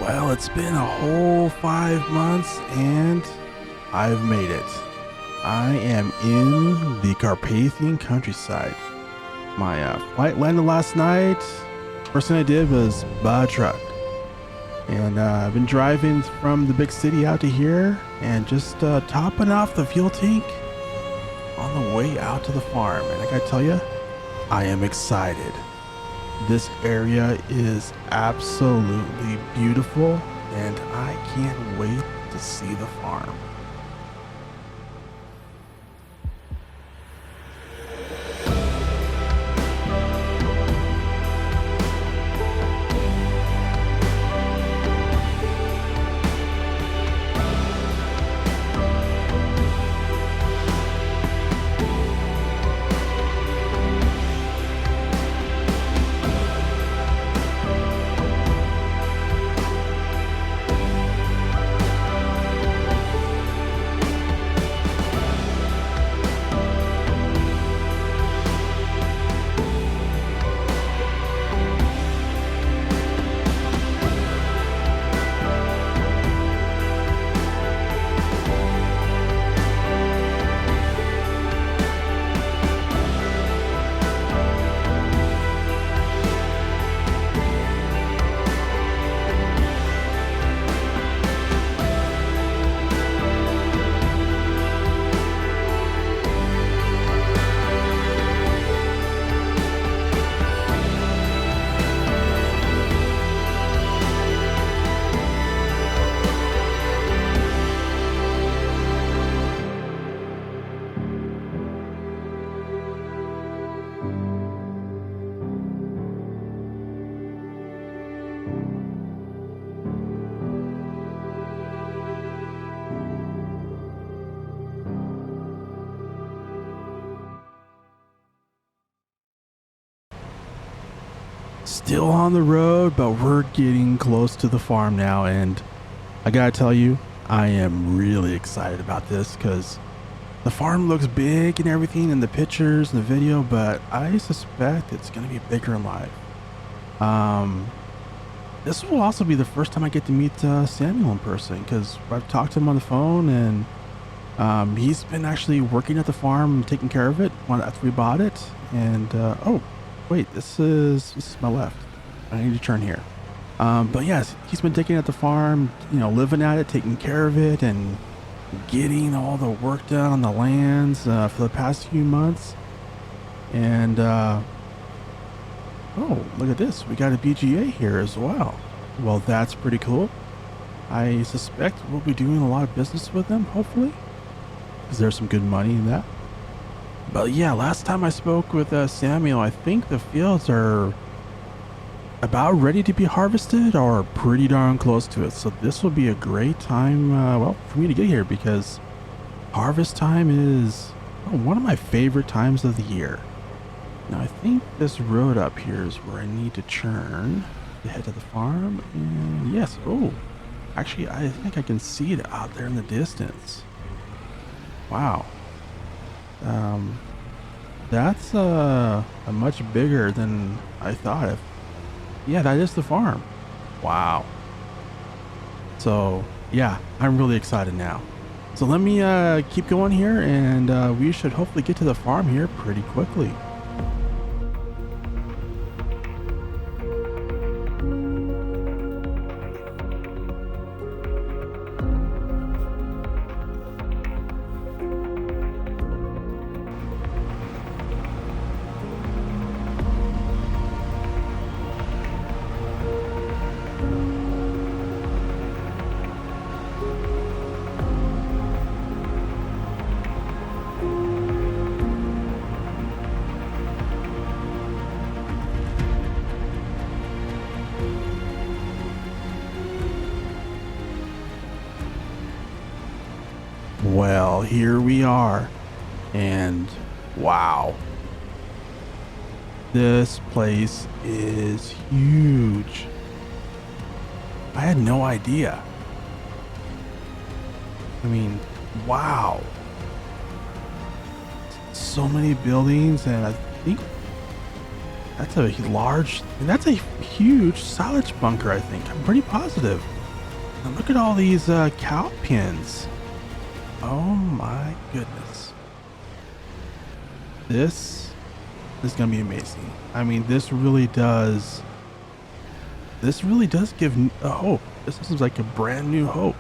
Well, it's been a whole 5 months and I've made it. I am in the Carpathian Countryside. My flight landed last night. First thing I did was buy a truck. And I've been driving from the big city out to here and just topping off the fuel tank on the way out to the farm. And I gotta tell you, I am excited. This area is absolutely beautiful and I can't wait to see the farm. Still on the road, but we're getting close to the farm now, and I gotta tell you, I am really excited about this because the farm looks big and everything in the pictures and the video, but I suspect it's gonna be bigger in life. This will also be the first time I get to meet Samuel in person because I've talked to him on the phone, and he's been actually working at the farm, taking care of it after we bought it. And oh wait, this is my left. I need to turn here. But yes, he's been taking it at the farm, you know, living at it, taking care of it, and getting all the work done on the lands for the past few months. And oh, look at this, we got a BGA here as well. Well, that's pretty cool. I suspect we'll be doing a lot of business with them, hopefully, because there's some good money in that. But yeah, last time I spoke with Samuel, I think the fields are about ready to be harvested or pretty darn close to it. So this will be a great time, well, for me to get here because harvest time is one of my favorite times of the year. Now I think this road up here is where I need to turn to head to the farm. And yes, oh, actually I think I can see it out there in the distance. Wow. That's much bigger than I thought of. Yeah, that is the farm. Wow. So yeah, I'm really excited now. So let me keep going here, and we should hopefully get to the farm here pretty quickly. Well, here we are, and wow, this place is huge. I had no idea. I mean, wow. So many buildings, and I think that's a huge silage bunker, I think. I'm pretty positive. And look at all these cow pens. Oh my goodness. This is gonna be amazing. I mean, this really does give a hope. This seems like a brand new hope.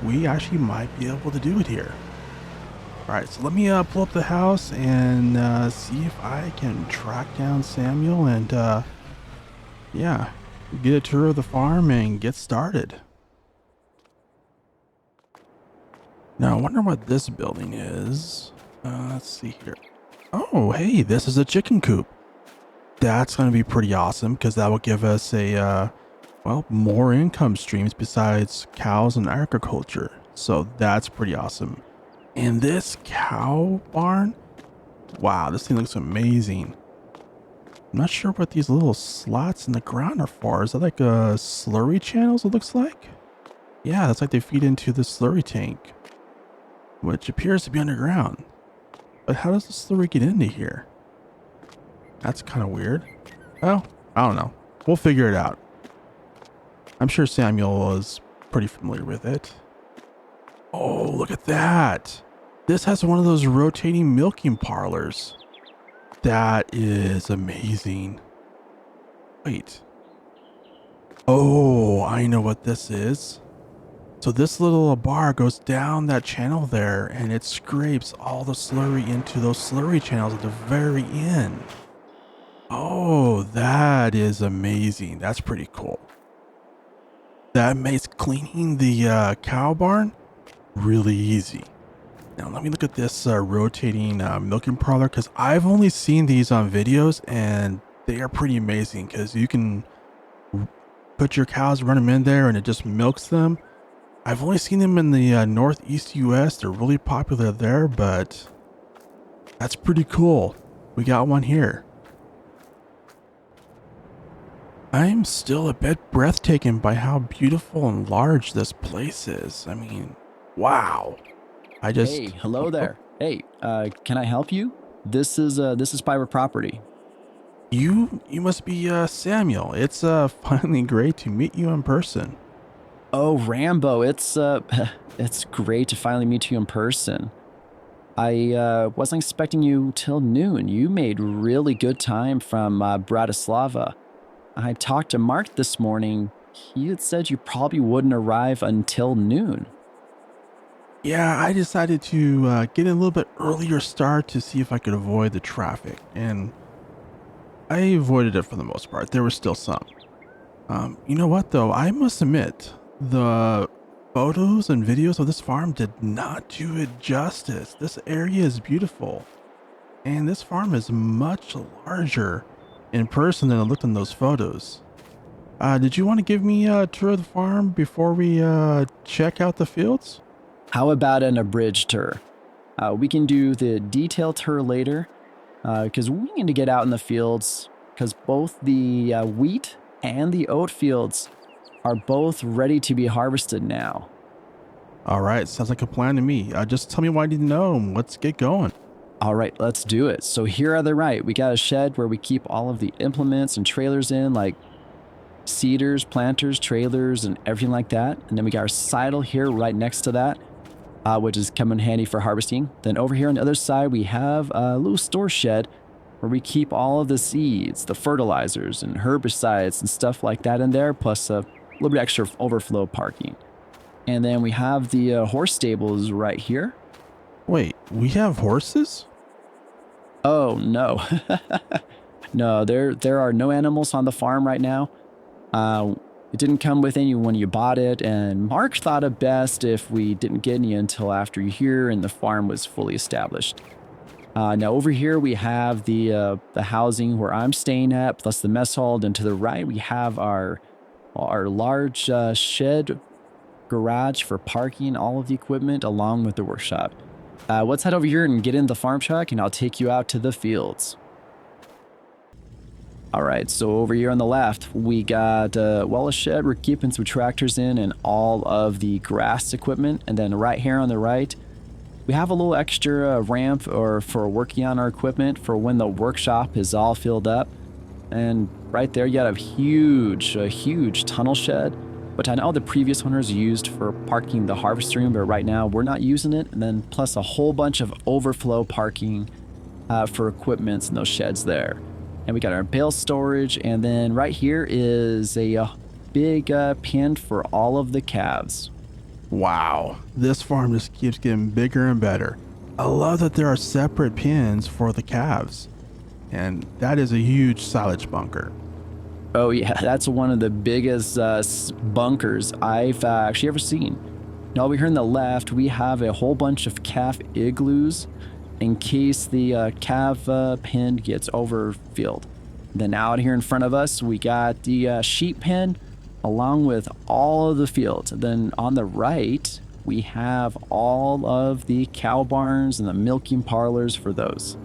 We actually might be able to do it here. All right, so let me pull up the house and see if I can track down Samuel and yeah, get a tour of the farm and get started. Now, I wonder what this building is. Let's see here. Oh, hey, this is a chicken coop. That's going to be pretty awesome because that will give us a, well, more income streams besides cows and agriculture. So that's pretty awesome. And this cow barn, wow, this thing looks amazing. I'm not sure what these little slots in the ground are for. Is that like a slurry channels it looks like? Yeah, that's like they feed into the slurry tank, which appears to be underground. But how does the slurry get into here? That's kind of weird. Well, I don't know. We'll figure it out. I'm sure Samuel is pretty familiar with it. Oh, look at that. This has one of those rotating milking parlors. That is amazing. Wait. Oh, I know what this is. So this little bar goes down that channel there and it scrapes all the slurry into those slurry channels at the very end. Oh, that is amazing. That's pretty cool. That makes cleaning the cow barn really easy. Now let me look at this rotating milking parlor because I've only seen these on videos and they are pretty amazing because you can put your cows, run them in there and it just milks them. I've only seen them in the northeast US. They're really popular there, but that's pretty cool. We got one here. I'm still a bit breathtaken by how beautiful and large this place is. I mean, wow. Hey, hello there. Hey, can I help you? This is Faber property. You must be Samuel. It's finally great to meet you in person. Oh, Rambo, it's great to finally meet you in person. I wasn't expecting you till noon. You made really good time from Bratislava. I talked to Mark this morning. He had said you probably wouldn't arrive until noon. Yeah, I decided to get in a little bit earlier start to see if I could avoid the traffic, and I avoided it for the most part. There was still some. You know what though? I must admit, the photos and videos of this farm did not do it justice. This area is beautiful, and this farm is much larger in person than it looked in those photos. Did you want to give me a tour of the farm before we check out the fields? How about an abridged tour? We can do the detailed tour later, because we need to get out in the fields, because both the wheat and the oat fields are both ready to be harvested now. All right, sounds like a plan to me. Just tell me what I need to know and let's get going. All right, let's do it. So here on the right, we got a shed where we keep all of the implements and trailers in, like seeders, planters, trailers, and everything like that. And then we got our sidle here right next to that, which is coming handy for harvesting. Then over here on the other side, we have a little store shed where we keep all of the seeds, the fertilizers, and herbicides and stuff like that in there, plus a little bit extra overflow parking. And then we have the horse stables right here. Wait, we have horses? Oh, no. No, there are no animals on the farm right now. It didn't come with any when you bought it, and Mark thought it best if we didn't get any until after you're here and the farm was fully established. Now over here we have the housing where I'm staying at, plus the mess hall, and to the right we have our large shed garage for parking all of the equipment along with the workshop. Let's head over here and get in the farm truck and I'll take you out to the fields. All right, so over here on the left, we got, a shed we're keeping some tractors in and all of the grass equipment. And then right here on the right, we have a little extra ramp for working on our equipment for when the workshop is all filled up. And right there, you got a huge tunnel shed which I know the previous owners used for parking the harvest room, but right now we're not using it. And then plus a whole bunch of overflow parking for equipments in those sheds there. And we got our bale storage, and then right here is a big pen for all of the calves. Wow, this farm just keeps getting bigger and better. I love that there are separate pens for the calves, and that is a huge silage bunker. Oh yeah, that's one of the biggest bunkers I've actually ever seen. Now over here on the left, we have a whole bunch of calf igloos in case the calf pen gets overfilled. Then out here in front of us, we got the sheep pen along with all of the fields. Then on the right, we have all of the cow barns and the milking parlors for those.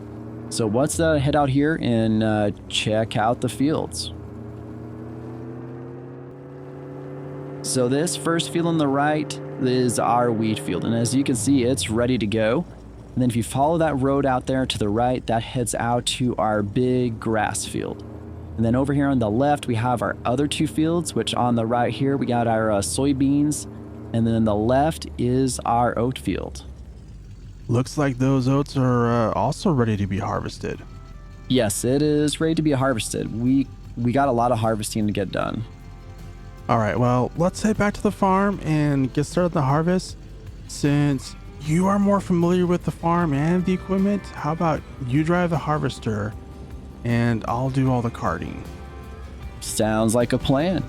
So let's head out here and check out the fields. So this first field on the right is our wheat field, and as you can see, it's ready to go. And then if you follow that road out there to the right, that heads out to our big grass field. And then over here on the left, we have our other two fields, which on the right here, we got our soybeans. And then on the left is our oat field. Looks like those oats are also ready to be harvested. Yes, it is ready to be harvested. We got a lot of harvesting to get done. All right, well, let's head back to the farm and get started on the harvest. Since you are more familiar with the farm and the equipment, how about you drive the harvester and I'll do all the carting? Sounds like a plan.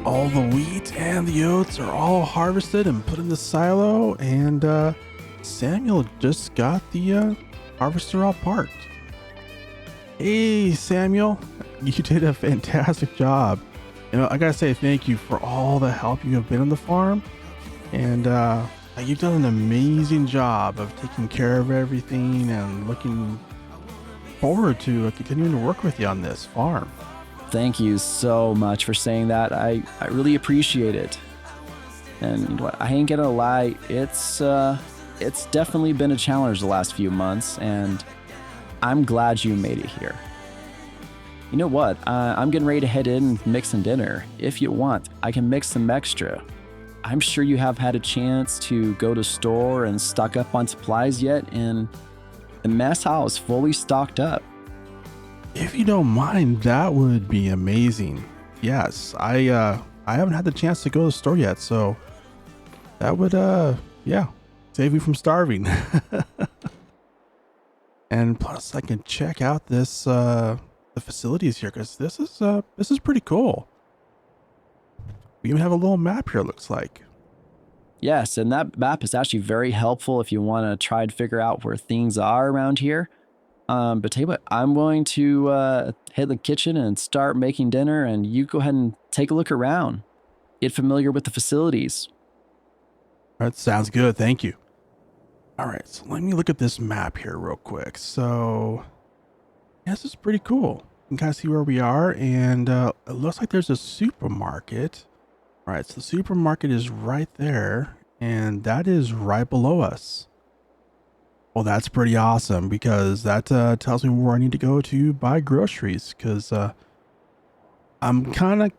All the wheat and the oats are all harvested and put in the silo, and Samuel just got the harvester all parked. Hey Samuel, you did a fantastic job. You know, I gotta say thank you for all the help you have been on the farm, and you've done an amazing job of taking care of everything and looking forward to continuing to work with you on this farm. Thank you so much for saying that. I really appreciate it. And you know what, I ain't gonna lie, it's definitely been a challenge the last few months, and I'm glad you made it here. You know what, I'm getting ready to head in and mix some dinner. If you want, I can mix some extra. I'm sure you have had a chance to go to store and stock up on supplies yet, and the mess hall is fully stocked up. If you don't mind, that would be amazing. Yes, I haven't had the chance to go to the store yet, so that would save me from starving. And plus I can check out this, the facilities here, because this is pretty cool. We even have a little map here, it looks like. Yes, and that map is actually very helpful if you want to try and figure out where things are around here. But tell you what, I'm going to head to the kitchen and start making dinner, and you go ahead and take a look around. Get familiar with the facilities. All right, sounds good. Thank you. All right, so let me look at this map here real quick. So, yeah, this is pretty cool. You can kind of see where we are, and it looks like there's a supermarket. All right, so the supermarket is right there, and that is right below us. Well, that's pretty awesome because that tells me where I need to go to buy groceries because I'm kind of,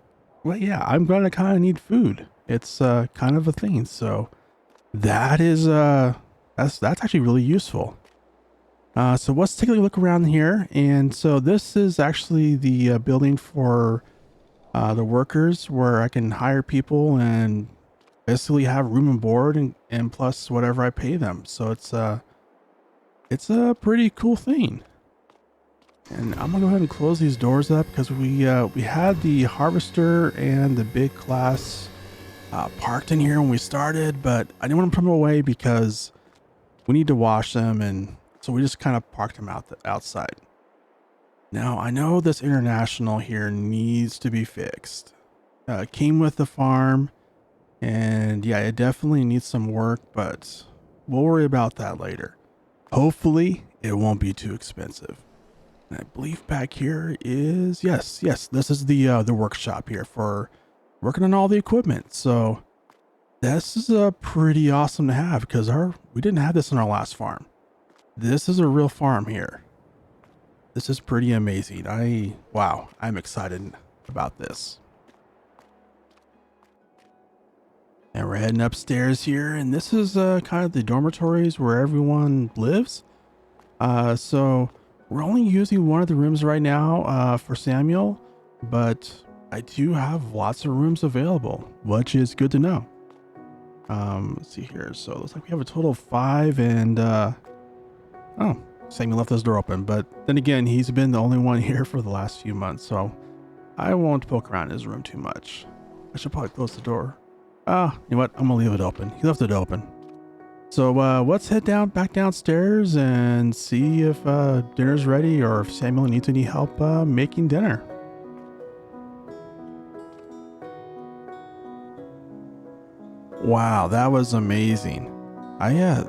well, yeah, I'm going to kind of need food. It's kind of a thing. So that is, that's actually really useful. So let's take a look around here. And so this is actually the building for the workers where I can hire people and basically have room and board and plus whatever I pay them. So it's a pretty cool thing. And I'm gonna go ahead and close these doors up because we had the harvester and the big class parked in here when we started, but I didn't want to put them away because we need to wash them, and so we just kind of parked them outside. Now I know this international here needs to be fixed. Came with the farm, and yeah, it definitely needs some work, but we'll worry about that later. Hopefully it won't be too expensive. And I believe back here is, yes, this is the workshop here for working on all the equipment. So this is pretty awesome to have because we didn't have this on our last farm. This is a real farm here. This is pretty amazing. Wow, I'm excited about this. And we're heading upstairs here, and this is kind of the dormitories where everyone lives. So we're only using one of the rooms right now for Samuel, but I do have lots of rooms available, which is good to know. Let's see here. So it looks like we have a total of 5, and oh, Samuel left his door open, but then again, he's been the only one here for the last few months, so I won't poke around his room too much. I should probably close the door. You know what? I'm gonna leave it open. He left it open. So let's head back downstairs and see if dinner's ready or if Samuel needs any help making dinner. Wow, that was amazing. I've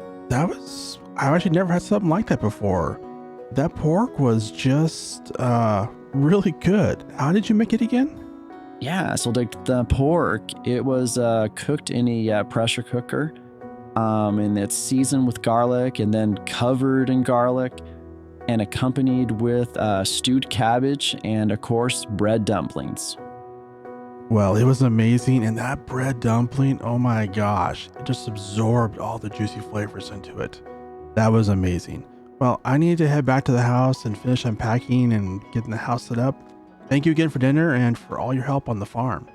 actually never had something like that before. That pork was just really good. How did you make it again? Yeah, so the pork, it was cooked in a pressure cooker, and it's seasoned with garlic and then covered in garlic and accompanied with stewed cabbage and, of course, bread dumplings. Well, it was amazing, and that bread dumpling, oh my gosh, it just absorbed all the juicy flavors into it. That was amazing. Well, I need to head back to the house and finish unpacking and getting the house set up. Thank you again for dinner and for all your help on the farm.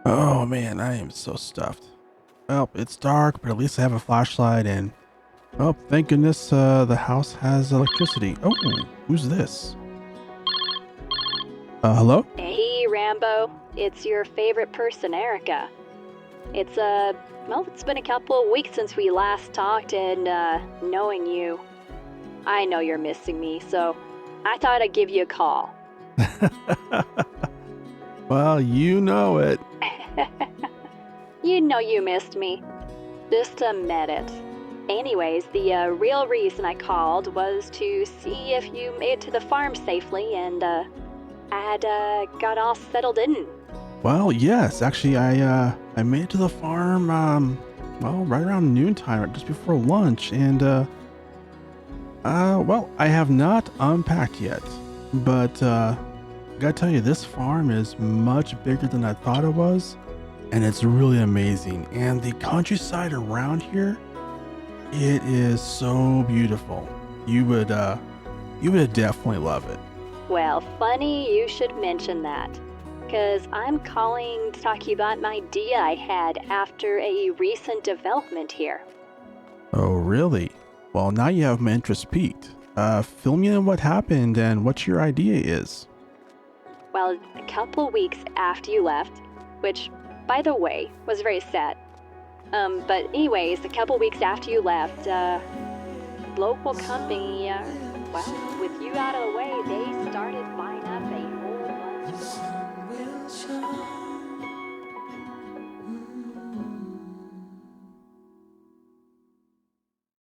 Oh man, I am so stuffed. Well, it's dark, but at least I have a flashlight and, oh, thank goodness the house has electricity. Oh, who's this? Hello? Hey, Rambo. It's your favorite person, Erica. It's been a couple of weeks since we last talked, and knowing you, I know you're missing me, so I thought I'd give you a call. Well, you know it. You know you missed me. Just admit it. Anyways, the real reason I called was to see if you made it to the farm safely and I had got all settled in. Well, yes, actually, I made it to the farm, well, right around noontime, just before lunch, and well, I have not unpacked yet, but I gotta tell you, this farm is much bigger than I thought it was, and it's really amazing. And the countryside around here, it is so beautiful. You would definitely love it. Well, funny you should mention that, because I'm calling to talk to you about an idea I had after a recent development here. Oh, really? Well, now you have my interest peaked. Fill me in what happened and what your idea is. Well, a couple weeks after you left, which, by the way, was very sad. But anyways, a couple weeks after you left, local company, well, with you out of the way, they started buying up a whole bunch of